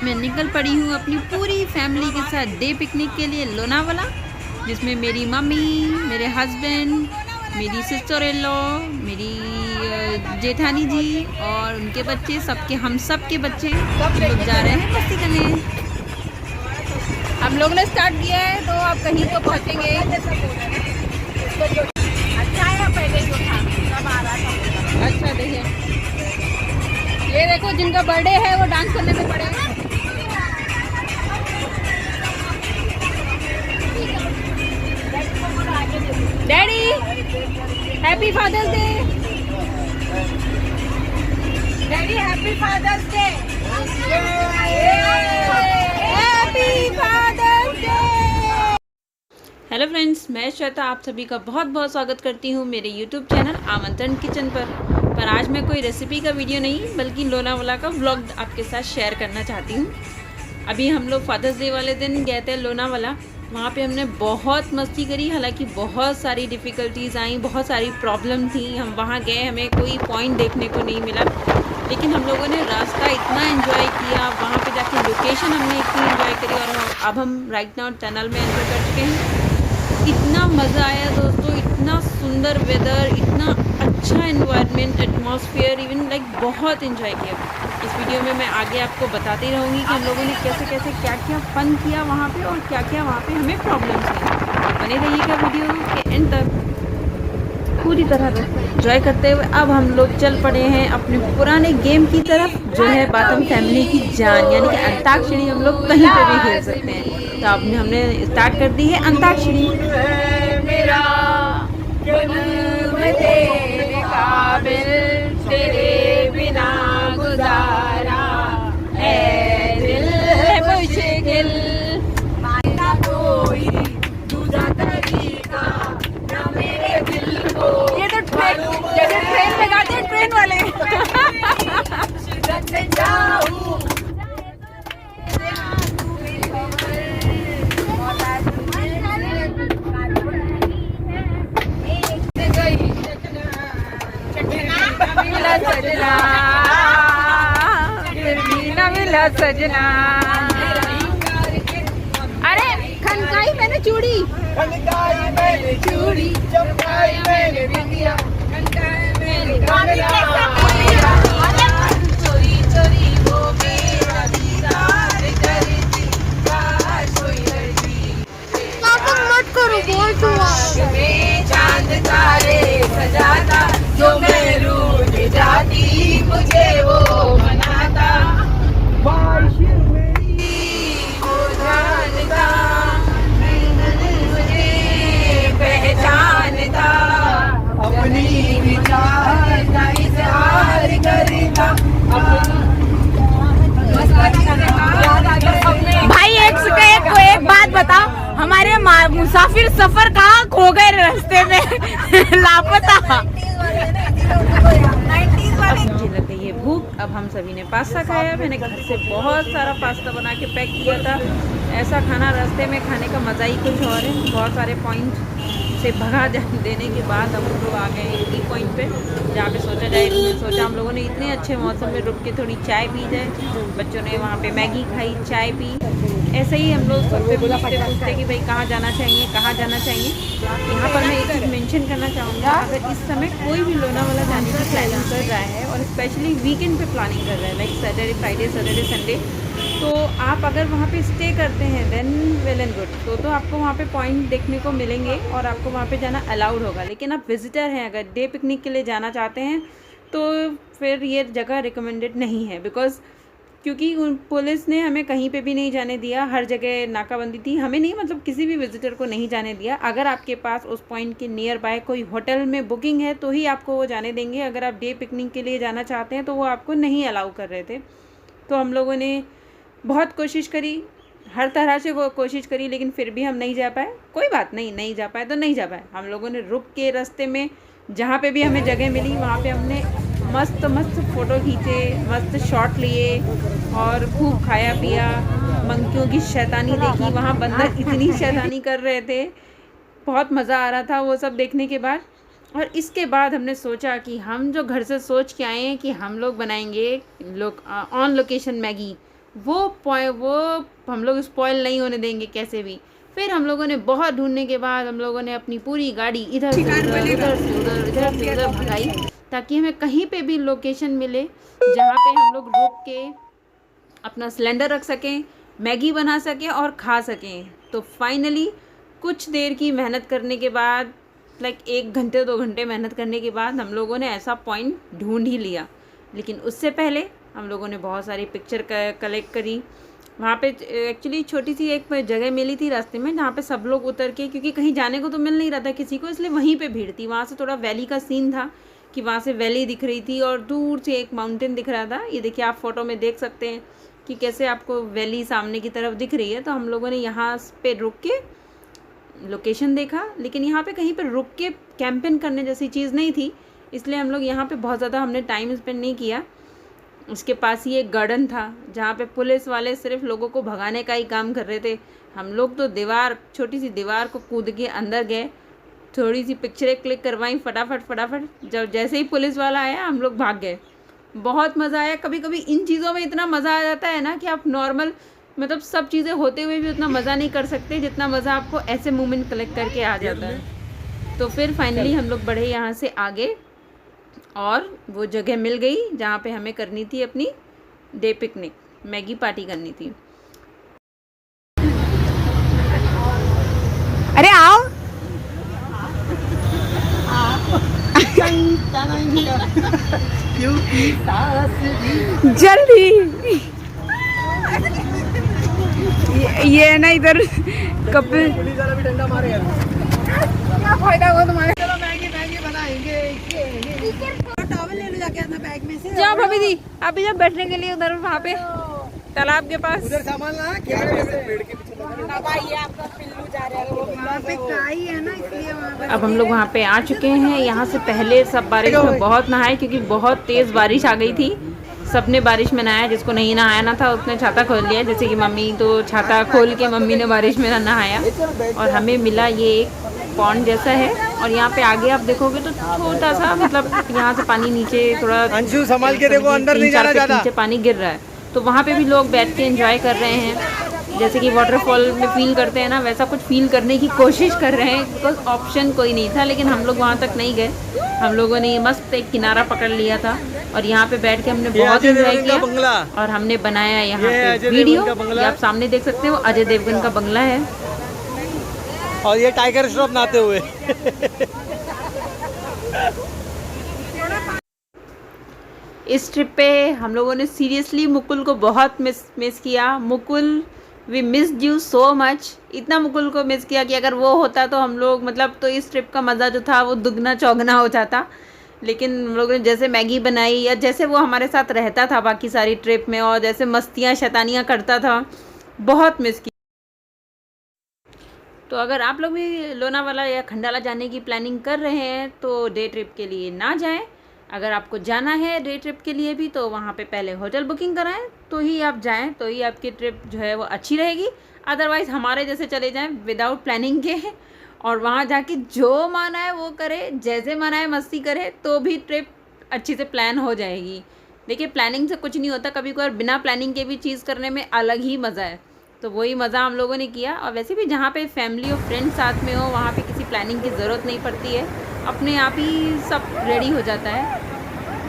मैं निकल पड़ी हूँ अपनी पूरी फैमिली के साथ डे पिकनिक के लिए लोनावाला, जिसमें मेरी मम्मी, मेरे हस्बैंड, मेरी सिस्टर इन लॉ, मेरी जेठानी जी और उनके बच्चे, हम सब के बच्चे लोग जा रहे हैं मस्ती करने। हम लोग ने स्टार्ट किया है तो आप कहीं तो पहुँचेंगे। अच्छा है, पहले जो था सब आ रहा था। अच्छा देखिए, ये देखो जिनका बर्थडे है वो डांस करने में पड़े हैं। Daddy happy Father's Day. Daddy happy Father's Day. Happy Father's Day. Hello friends, मैं श्वेता आप सभी का बहुत बहुत स्वागत करती हूँ मेरे यूट्यूब चैनल आमंत्रण किचन पर आज मैं कोई रेसिपी का वीडियो नहीं बल्कि लोनावाला का व्लॉग आपके साथ शेयर करना चाहती हूँ। अभी हम लोग फादर्स डे वाले दिन गए थे लोनावाला। वहाँ पे हमने बहुत मस्ती करी, हालांकि बहुत सारी डिफ़िकल्टीज़ आई, बहुत सारी प्रॉब्लम थी। हम वहाँ गए, हमें कोई पॉइंट देखने को नहीं मिला, लेकिन हम लोगों ने रास्ता इतना एंजॉय किया। वहाँ पे जाके लोकेशन हमने इतनी एंजॉय करी और अब हम राइट नाउ टनल में एंटर कर चुके हैं। इतना मज़ा आया दोस्तों, इतना सुंदर वेदर, इतना अच्छा एनवायरनमेंट, एटमॉस्फेयर, इवन लाइक बहुत एंजॉय किया। इस वीडियो में मैं आगे आपको बताती रहूँगी कि हम लोगों ने कैसे कैसे क्या क्या फ़न किया वहाँ पे और क्या क्या वहाँ पे हमें प्रॉब्लम्स हुई। बने रहिएगा वीडियो के एंड तक पूरी तरह एंजॉय करते हुए। अब हम लोग चल पड़े हैं अपने पुराने गेम की तरफ, जो है बातम फैमिली की जान, यानी कि अंताक्षरी हम लोग कहीं पे भी खेल सकते हैं। तो अब हमने स्टार्ट कर दी है अंताक्षरी। मेरा तेरे काबिल, तेरे बिना गुजारा है दिल है मुश्किल, ना कोई दूसरा तरीका, ना मेरे दिल को। ये तो ट्रेन, जैसे ट्रेन में गाते हैं ट्रेन वाले। शिद्दत से जाऊं सजना, फिर भी न मिला सजना। अरे खनकाई मैंने चूड़ी, खनकाई मैंने चूड़ी, चमकाई मैंने बिंदिया, खनकाई मैंने चोरी चोरी वो मेरा दीदार करती, काश कोई लड़की। मत करो, बहुत हुआ में चांद तारे सजाता, जो मैं रूठ जाती मुझे वो मनाता, बारिश मेरी वो जानता, मुझे पहचानता, अपनी विचार का इजहार करता। भाई एक बात बता, हमारे मुसाफिर सफर कहाँ खो गए रास्ते में, लापता। मुझे लग गई है भूख। अब हम सभी ने पास्ता खाया। मैंने घर से बहुत सारा पास्ता बना के पैक किया था। ऐसा खाना रास्ते में खाने का मज़ा ही कुछ और है। बहुत सारे पॉइंट से भगा देने के बाद हम लोग आ गए एक ही पॉइंट पे, जहाँ पे सोचा हम लोगों ने इतने अच्छे मौसम में रुक के थोड़ी चाय पी जाए। बच्चों ने वहाँ पे मैगी खाई, चाय पी। ऐसे ही हम लोग सबसे पूछते कि भाई कहाँ जाना चाहिए, कहाँ जाना चाहिए। यहाँ पर मैं एक चीज़ मेंशन करना चाहूँगा, अगर इस समय कोई भी लोनावाला जाने की प्लानिंग कर रहा है और स्पेशली वीकेंड पे प्लानिंग कर रहा है, like Saturday, Friday, Saturday, Sunday, तो आप अगर वहाँ पे स्टे करते हैं देन वेल एंड गुड, तो आपको वहाँ पे पॉइंट देखने को मिलेंगे और आपको वहाँ पे जाना अलाउड होगा। लेकिन आप विजिटर हैं, अगर डे पिकनिक के लिए जाना चाहते हैं तो फिर ये जगह रिकमेंडेड नहीं है, क्योंकि पुलिस ने हमें कहीं पे भी नहीं जाने दिया। हर जगह नाकाबंदी थी, हमें नहीं, मतलब किसी भी विजिटर को नहीं जाने दिया। अगर आपके पास उस पॉइंट के नियर बाय कोई होटल में बुकिंग है तो ही आपको वो जाने देंगे। अगर आप डे पिकनिक के लिए जाना चाहते हैं तो वो आपको नहीं अलाउ कर रहे थे। तो हम लोगों ने बहुत कोशिश करी, हर तरह से वो कोशिश करी, लेकिन फिर भी हम नहीं जा पाए। कोई बात नहीं, नहीं जा पाए तो नहीं जा पाए। हम लोगों ने रुक के रास्ते में जहाँ पे भी हमें जगह मिली वहाँ पे हमने मस्त मस्त फ़ोटो खींचे, मस्त शॉट लिए और खूब खाया पिया। मंकियों की शैतानी देखी, वहाँ बंदर इतनी शैतानी कर रहे थे, बहुत मज़ा आ रहा था वो सब देखने के बाद। और इसके बाद हमने सोचा कि हम जो घर से सोच के आए हैं कि हम लोग बनाएंगे ऑन लोकेशन मैगी, वो हम लोग स्पॉइल नहीं होने देंगे कैसे भी। फिर हम लोगों ने बहुत ढूंढने के बाद हम लोगों ने अपनी पूरी गाड़ी इधर से उधर, उधर से उधर, इधर से उधर भगाई, ताकि हमें कहीं पे भी लोकेशन मिले जहाँ पे हम लोग रुक के अपना सिलेंडर रख सकें, मैगी बना सकें और खा सकें। तो फाइनली कुछ देर की मेहनत करने के बाद, लाइक 1 घंटे 2 घंटे मेहनत करने के बाद हम लोगों ने ऐसा पॉइंट ढूंढ ही लिया। लेकिन उससे पहले हम लोगों ने बहुत सारी पिक्चर कलेक्ट करी। वहाँ पे एक्चुअली छोटी सी एक जगह मिली थी रास्ते में जहाँ पे सब लोग उतर के, क्योंकि कहीं जाने को तो मिल नहीं रहा था किसी को, इसलिए वहीं पे भीड़ थी। वहाँ से थोड़ा वैली का सीन था कि वहाँ से वैली दिख रही थी और दूर से एक माउंटेन दिख रहा था। ये देखिए, आप फोटो में देख सकते हैं कि कैसे आपको वैली सामने की तरफ दिख रही है। तो हम लोगों ने यहाँ पे रुक के लोकेशन देखा, लेकिन यहाँ पे कहीं पे रुक के कैंपिंग करने जैसी चीज़ नहीं थी, इसलिए हम लोग यहाँ पे बहुत ज़्यादा हमने टाइम स्पेंड नहीं किया। उसके पास ही एक गार्डन था जहाँ पे पुलिस वाले सिर्फ लोगों को भगाने का ही काम कर रहे थे। हम लोग तो छोटी सी दीवार को कूद के अंदर गए, थोड़ी सी पिक्चरें क्लिक करवाई फटाफट। जब जैसे ही पुलिस वाला आया हम लोग भाग गए। बहुत मज़ा आया। कभी कभी इन चीज़ों में इतना मज़ा आ जाता है ना कि आप नॉर्मल मतलब सब चीज़ें होते हुए भी उतना मज़ा नहीं कर सकते जितना मज़ा आपको ऐसे मोमेंट कलेक्ट करके आ जाता है। तो फिर फाइनली हम लोग बढ़े यहाँ से आगे और वो जगह मिल गई जहाँ पे हमें करनी थी अपनी डे पिकनिक, मैगी पार्टी करनी थी। अरे आओ। जल्दी ये ना इधर कपल पुलिस वाला भी डंडा मारेगा। क्या फायदा हुआ तुम्हारे। चलो मैगी बनाएंगे। टॉवल ले लो जाके अपना बैग में से। जाओ भाभी दी, अभी जब बैठने के लिए उधर वहाँ पे तालाब के पास उधर सामान ला क्या पेड़ के पीछे आपका पिल्लू जा रहा है ना, इसलिए वहाँ पे। अब हम लोग वहाँ पे आ चुके हैं। यहाँ से पहले सब बारिश में बहुत नहाए क्योंकि बहुत तेज़ बारिश आ गई थी। सबने बारिश में नहाया, जिसको नहीं नहाया था उसने छाता खोल लिया। जैसे कि मम्मी तो छाता खोल के मम्मी ने बारिश में नहाया। और हमें मिला ये एक पॉन्ड जैसा है और यहाँ पे आगे आप देखोगे तो छोटा सा मतलब यहाँ से पानी नीचे थोड़ा अंशु संभाल के देखो, अंदर नहीं जाना ज्यादा। नीचे पानी गिर रहा है, तो वहाँ पे भी लोग बैठ के एंजॉय कर रहे हैं। जैसे कि वाटरफॉल में फील करते हैं ना, वैसा कुछ फील करने की कोशिश कर रहे हैं। बिकॉज ऑप्शन कोई नहीं था, लेकिन हम लोग वहाँ तक नहीं गए। हम लोगों ने मस्त एक किनारा पकड़ लिया था और यहाँ पे बैठ के हमने बहुत एंजॉय किया और हमने बनाया यहाँ पे वीडियो। ये आप सामने देख सकते हो, अजय देवगन का बंगला है और ये टाइगर श्रॉफ नहाते हुए। इस ट्रिप पे हम लोगों ने सीरियसली मुकुल को बहुत मिस किया। Mukul, we missed you so much. इतना मुकुल को मिस किया कि अगर वो होता तो हम लोग मतलब तो इस ट्रिप का मज़ा जो था वो दुगना चौगना हो जाता। लेकिन हम लोगों ने जैसे मैगी बनाई या जैसे वो हमारे साथ रहता था बाकी सारी ट्रिप में और जैसे मस्तियाँ शैतानियाँ करता था, बहुत मिस किया। तो अगर आप लोग भी लोनावाला या खंडाला जाने की प्लानिंग कर रहे हैं तो डे ट्रिप के लिए ना जाएं। अगर आपको जाना है डे ट्रिप के लिए भी तो वहाँ पे पहले होटल बुकिंग कराएं तो ही आप जाएं, तो ही आपकी ट्रिप जो है वो अच्छी रहेगी। अदरवाइज़ हमारे जैसे चले जाएं विदाउट प्लानिंग के और वहाँ जाके जो माना है वो करे, जैसे माना है मस्ती करे, तो भी ट्रिप अच्छी से प्लान हो जाएगी। देखिए, प्लानिंग से कुछ नहीं होता, कभी कभार बिना प्लानिंग के भी चीज़ करने में अलग ही मज़ा है। तो वही मज़ा हम लोगों ने किया। और वैसे भी जहाँ पे फैमिली और फ्रेंड्स साथ में हो वहाँ पे किसी प्लानिंग की ज़रूरत नहीं पड़ती है, अपने आप ही सब रेडी हो जाता है।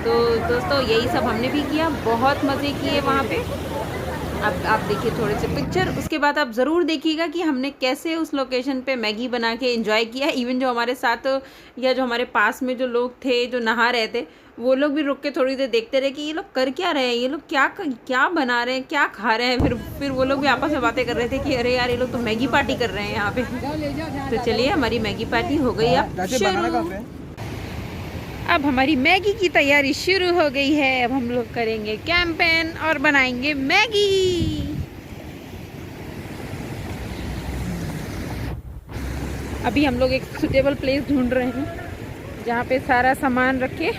तो दोस्तों यही सब हमने भी किया, बहुत मज़े किए वहाँ पे। अब आप देखिए थोड़े से पिक्चर, उसके बाद आप ज़रूर देखिएगा कि हमने कैसे उस लोकेशन पे मैगी बना के एंजॉय किया। इवन जो हमारे साथ या जो हमारे पास में जो लोग थे जो नहा रहे थे, वो लोग भी रुक के थोड़ी देर देखते रहे कि ये लोग कर क्या रहे हैं, ये लोग क्या बना रहे हैं, क्या खा रहे हैं। फिर वो लोग भी आपस में बातें कर रहे थे कि अरे यार ये लोग तो मैगी पार्टी कर रहे हैं यहाँ पे। तो चलिए, हमारी मैगी पार्टी हो गई अब शुरू। अब हमारी मैगी की तैयारी शुरू हो गई है। अब हम लोग करेंगे कैंपेन और बनाएंगे मैगी। अभी हम लोग एक सुटेबल प्लेस ढूंढ रहे हैं जहाँ पे सारा सामान रख के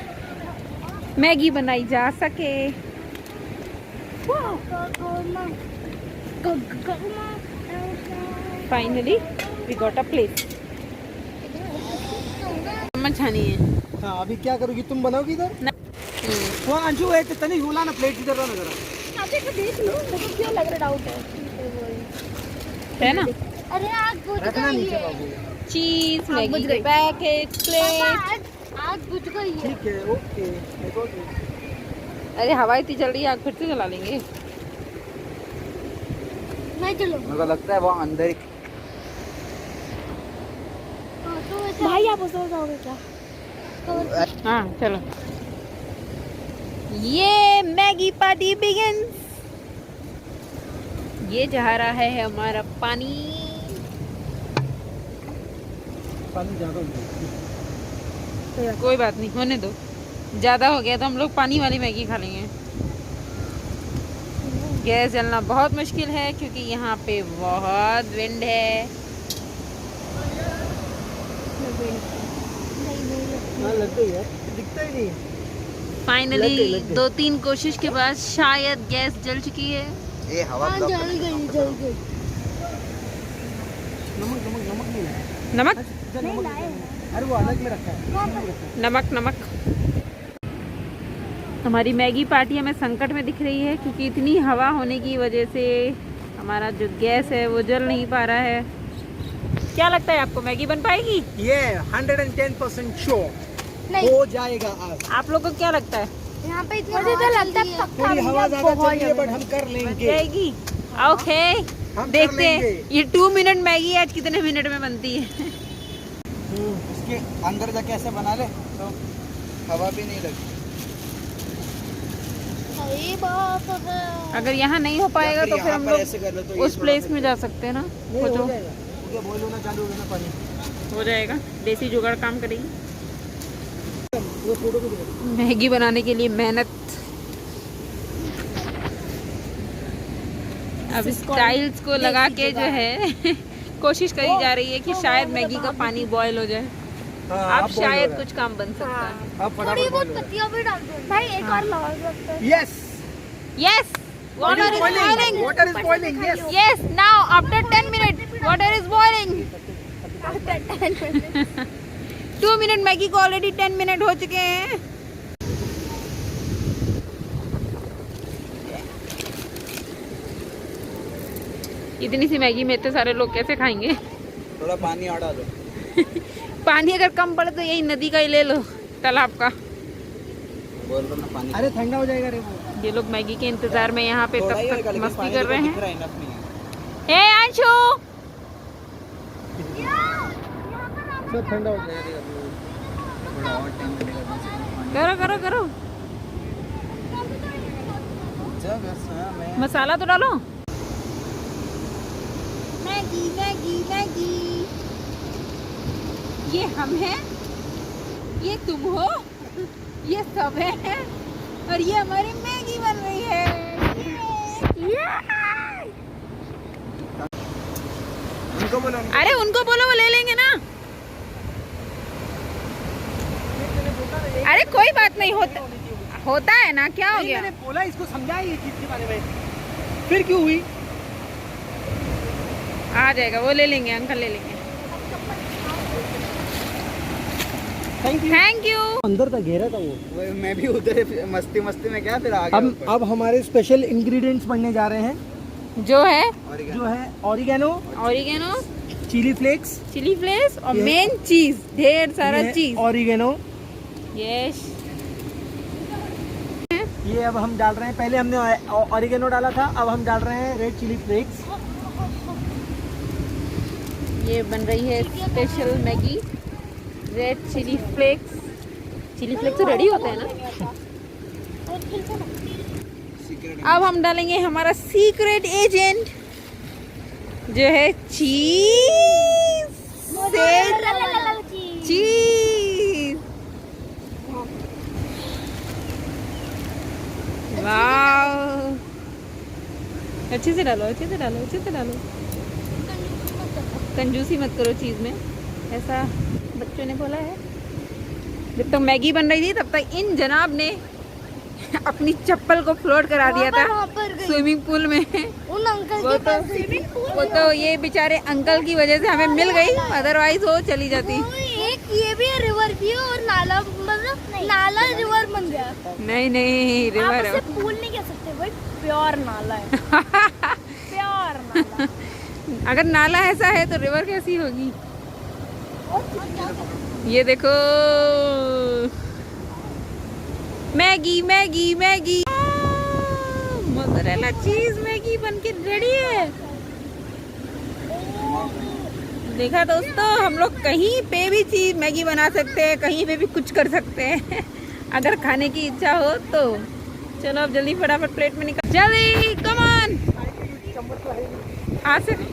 मैगी बनाई जा सके। Finally we got a place. मछानी है। हाँ, अभी क्या करोगी तुम? बनाओगी इधर? वहाँ अंशु है, तनिष बोला ना प्लेट इधर ना जरा। देख लो, मुझे क्यों लग रहा डाउट है ना? अरे आग बुझ गई है। चीज, आग मैगी बुझ के गई। Packet, plate. आग बुझ गई है। ठीक है, ओके। अरे हवा इतनी चल रही है, आग फिर से जला लेंगे। नहीं चलो मेरे को लगता है वो अंदर ही। भाई आप उसमें जाओगे क्या? हाँ चलो। ये मैगी पार्टी बिगिंस। ये जा रहा है हमारा पानी। पानी ज्यादा हो गया। कोई बात नहीं, होने दो। ज्यादा हो गया तो हम लोग पानी वाली मैगी खा लेंगे। गैस जलना बहुत मुश्किल है क्योंकि यहाँ पे बहुत विंड है। हाँ लग गई है, दिखता ही नहीं। फाइनली लग गई। 2-3 कोशिश के बाद शायद गैस जल चुकी है। ये हवा हाँ जल गई जल गई। नमक नमक नमक नहीं है। नमक नहीं लाए। अरे वो अलग में रखा है। नमक नमक। हमारी मैगी पार्टी हमें संकट में दिख रही है क्योंकि इतनी हवा होने की वजह से हमारा जो गैस है वो जल नहीं पा रहा है। क्या लगता है आपको, मैगी बन पाएगी? ये 110% श्योर नहीं। हो जाएगा आज। आप लोगों को क्या लगता है? यहाँ पे इतना मुझे तो लगता है पक्का थोड़ी हवा ज्यादा बहुत चल रही है बट हम कर बन लेंगे। जाएगी। ओके हम देखते हैं कर ये 2 मिनट मैगी आज कितने मिनट में बनती है। उसके अंदर जाके ऐसे बना ले तो हवा भी नहीं लगती। सही बात है। अगर यहाँ नहीं हो पाएगा तो फिर हम लोग ऐसे कर लो तो उस प्लेस में जा सकते हैं ना। वो जो बॉईल होना चालू हो गया ना पानी। हो जाएगा, देसी जुगाड़ काम करेगी। वो फोटो को दिखा। मैगी बनाने के लिए मेहनत। अब इस टाइल्स को लगा के जो है कोशिश करी जा रही है कि शायद मैगी का पानी बॉयल हो जाए। अब शायद कुछ काम बन सकता है। अब थोड़ी फटाफट बहुत पत्तियां भी डाल दो भाई, एक और लगा सकते हैं। Yes Yes, water is boiling. Water is boiling. Yes Yes, now after 10 minutes, water is boiling. 2 minute Maggi को ऑलरेडी 10 मिनट हो चुके हैं। इतनी सी मैगी में इतने सारे लोग कैसे खाएंगे? थोड़ा पानी और डालो। पानी अगर कम पड़े तो यही नदी का ही ले लो, तालाब का। बोल दो ना पानी। अरे ठंडा हो जाएगा रे वो। ये लोग मैगी के इंतजार में यहाँ पे थोड़ा ही तब होएगा, तक लेकिन मस्ती पानी कर तो रहे दिख हैं। रहा है, enough नहीं है। हे अंशु, सब ठंडा हो जाएगा। थोड़ा और टाइम लगेगा। करो करो करो, जब मैं मसाला तो डालो। Maggi Maggi Maggi. ये हम हैं, ये तुम हो, ये सब है और ये हमारी मैगी बन रही है। उनको बोलो। अरे उनको बोलो, वो ले लेंगे ना। अरे कोई बात नहीं, होता है ना, क्या हो गया? मैंने बोला इसको समझाया ये चीज के बारे में, फिर क्यों हुई? आ जाएगा, वो ले लेंगे, अंकल ले लेंगे। Thank you. अंदर तक घेरा था वो। मैं भी उधर मस्ती मस्ती में क्या फिर आ गया। अब हमारे स्पेशल इंग्रेडिएंट्स बनने जा रहे हैं, जो है ऑरिगेनो, चिली फ्लेक्स, और मेन चीज, ढेर सारा चीज। ऑरिगेनो यस, ये अब हम डाल रहे हैं। पहले हमने ऑरिगेनो डाला था, अब हम डाल रहे हैं रेड चिली फ्लेक्स। ये बन रही है special Maggi, red chilli flakes. Chilli flakes तो रेडी होता है ना। अब हम डालेंगे हमारा सीक्रेट एजेंट जो है चीज। चीज, वाह, अच्छे से डालो, अच्छे से डालो, अच्छे से डालो। कंजूसी मत करो चीज में, ऐसा बच्चों ने बोला है। जब तक मैगी बन रही थी तब तक इन जनाब ने अपनी चप्पल को फ्लोट करा दिया था स्विमिंग पूल में। उन अंकल वो के तो पास स्विमिंग पूल वो तो ये बेचारे अंकल की वजह से हमें मिल गई, अदरवाइज वो चली जाती। एक ये भी है, रिवर भी है और नाला, मतलब नाला रिवर बन गया। नहीं नहीं, आप रिवर है उसे पूल नहीं कह सकते, भाई प्योर नाला है। प्योर नाला। अगर नाला ऐसा है तो रिवर कैसी होगी? ये देखो, मैगी मैगी मैगी, मोज़रेला चीज मैगी बनके रेडी है। देखा दोस्तों, हम लोग कहीं पे भी चीज मैगी बना सकते हैं, कहीं पे भी कुछ कर सकते हैं अगर खाने की इच्छा हो तो। चलो अब जल्दी फटाफट प्लेट में निकाल, जल्दी कम ऑन। आ सके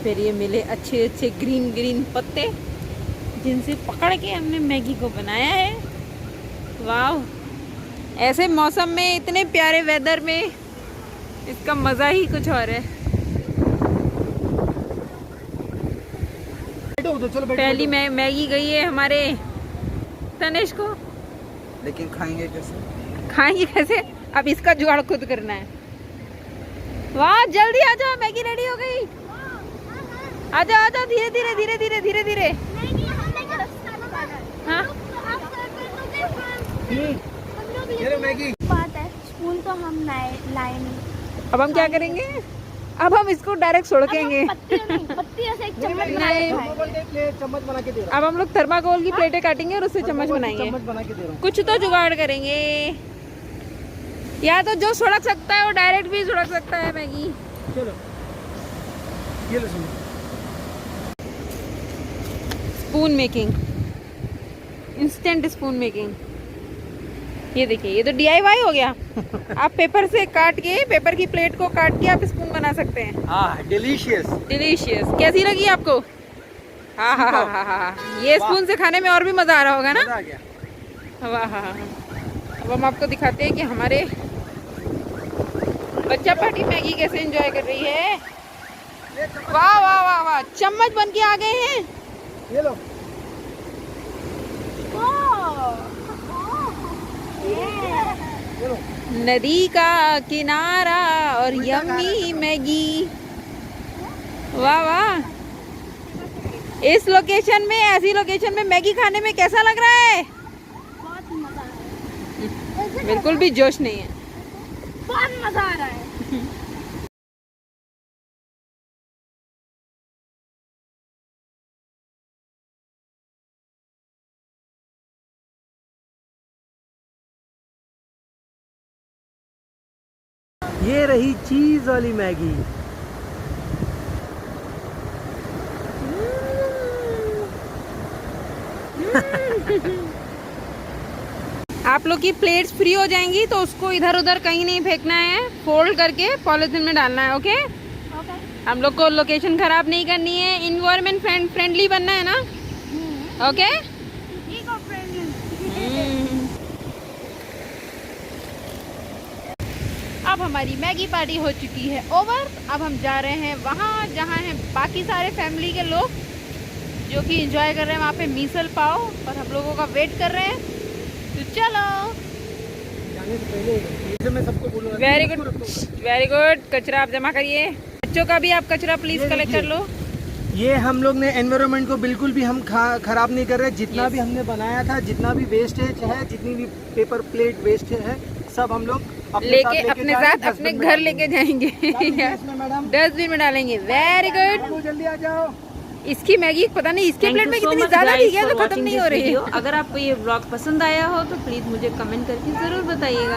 फिर ये मिले अच्छे अच्छे ग्रीन ग्रीन पत्ते, जिनसे पकड़ के हमने मैगी को बनाया है। वाह, ऐसे मौसम में, इतने प्यारे वेदर में इसका मज़ा ही कुछ और है। पहली मैगी गई है हमारे तनेश को, लेकिन खाएंगे कैसे? खाएंगे कैसे? अब इसका जुगाड़ खुद करना है। वाह, जल्दी आ जाओ, मैगी रेडी हो गई। आ जाओ आ जाओ, धीरे धीरे धीरे धीरे धीरे धीरे। हाँ ये मैगी बात है, स्पून तो हम लाए नहीं। अब हम क्या करेंगे? अब हम इसको डायरेक्ट सुड़केंगे। पत्ती ऐसे एक चम्मच नहीं, चम्मच बना के दे रहा अब हम लोग थर्माकोल की प्लेटें काटेंगे और उससे चम्मच बनाएंगे। चम्मच बना के दे रहा हूँ। कुछ तो जुगाड़ करेंगे, या तो जो सुड़क सकता है वो डायरेक्ट भी सुड़क सकता है मैगी। चलो ये लो सुनो। Spoon making, instant spoon making. ये देखिए, ये तो DIY हो गया। आप पेपर से काट के, पेपर की प्लेट को काट के आप स्पून बना सकते हैं। डिलीशियस। डिलीशियस। कैसी लगी आपको? हाँ हाँ हाँ हाँ, ये स्पून से खाने में और भी मजा आ रहा होगा ना? आ गया। वाह हाँ हाँ। अब हम आपको दिखाते हैं कि हमारे बच्चा पार्टी मैगी कैसे एंजॉय कर रही है। वाह वाह वाह वाह, चम्मच बन के आ गए हैं। ये लो। ये लो। नदी का किनारा और यम्मी मैगी। वाह वाह, इस लोकेशन में, ऐसी लोकेशन में मैगी खाने में कैसा लग रहा है? बहुत मजा आ रहा है। बिल्कुल भी जोश नहीं है। बहुत मजा आ रहा है। ये रही चीज वाली मैगी। आप लोग की प्लेट्स फ्री हो जाएंगी तो उसको इधर उधर कहीं नहीं फेंकना है, फोल्ड करके पॉलिथीन में डालना है। ओके? हम लोग को लोकेशन खराब नहीं करनी है, इन्वायरमेंट फ्रेंडली बनना है ना? ओके? अब हमारी मैगी पार्टी हो चुकी है ओवर। अब हम जा रहे हैं वहाँ जहाँ हैं बाकी सारे फैमिली के लोग जो कि एंजॉय कर रहे हैं वहाँ पे मीसल पाव, और हम लोगों का वेट कर रहे हैं। तो चलो। जाने से पहले मैं सबको बोलूंगा। Very good very good. कचरा आप जमा करिए, बच्चों का भी आप कचरा प्लीज कलेक्ट कर लो। ये हम लोग ने एनवायरनमेंट को बिल्कुल भी हम खराब नहीं कर रहे। जितना भी हमने बनाया था, जितना भी वेस्टेज है, जितनी भी पेपर प्लेट वेस्ट है, सब हम लोग लेके अपने साथ अपने घर लेके जाएंगे, डस्टबिन में डालेंगे। Very good. जल्दी आ जाओ। इसकी मैगी पता नहीं इसके प्लेट में कितनी ज्यादा थी, क्या तो खत्म नहीं हो रही है। अगर आपको ये व्लॉग पसंद आया हो तो प्लीज मुझे कमेंट करके जरूर बताइएगा।